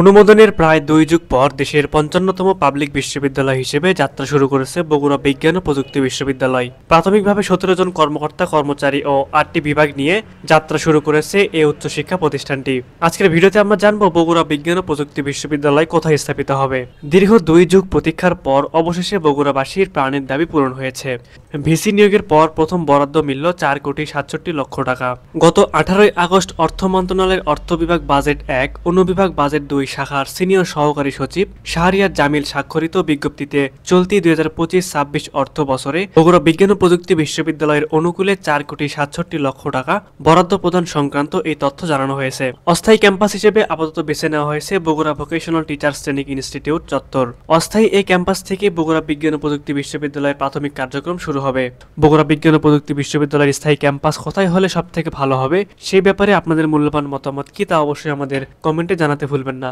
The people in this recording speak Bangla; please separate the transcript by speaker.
Speaker 1: অনুমোদনের প্রায় 2 যুগ পর দেশের 55তম পাবলিক বিশ্ববিদ্যালয় হিসেবে যাত্রা শুরু করেছে বগুড়া বিজ্ঞান ও প্রযুক্তি বিশ্ববিদ্যালয়। প্রাথমিকভাবে 17 জন কর্মকর্তা কর্মচারী ও 8টি বিভাগ নিয়ে যাত্রা শুরু করেছে এই উচ্চশিক্ষা প্রতিষ্ঠানটি। আজকের ভিডিওতে আমরা জানবো বগুড়া বিজ্ঞান ও প্রযুক্তি বিশ্ববিদ্যালয় কোথায় স্থাপিত হবে। দীর্ঘ 2 যুগ প্রতীক্ষার পর অবশেষে বগুড়াবাসীর প্রাণের দাবি পূরণ হয়েছে। ভিসি নিয়োগের পর প্রথম বরাদ্দ মিলল 4,67,00,000 টাকা। গত 18 আগস্ট অর্থ মন্ত্রণালয়ের অর্থ বিভাগ বাজেট 1 অনুবিভাগ বাজেট 2 শাখার সিনিয়র সহকারী সচিব শাহরিয়ার জামিল স্বাক্ষরিত বিজ্ঞপ্তিতে চলতি 2025-26 অর্থ বছরে বগুড়া বিজ্ঞান ও প্রযুক্তি বিশ্ববিদ্যালয়ের অনুকূলে 4,67,00,000 টাকা বরাদ্দ প্রদান সংক্রান্ত এই তথ্য জানানো হয়েছে। অস্থায়ী ক্যাম্পাস হিসেবে আপাতত বেছে নেওয়া হয়েছে Bogura vocational teachers training institute চত্বর। অস্থায়ী এই ক্যাম্পাস থেকে বগুড়া বিজ্ঞান ও প্রযুক্তি বিশ্ববিদ্যালয়ের প্রাথমিক কার্যক্রম শুরু হবে। বগুড়া বিজ্ঞান ও প্রযুক্তি বিশ্ববিদ্যালয়ের স্থায়ী ক্যাম্পাস কোথায় হলে সবথেকে ভালো হবে সেই ব্যাপারে আপনাদের মূল্যবান মতামত কি তা অবশ্যই আমাদের কমেন্টে জানাতে ভুলবেন না।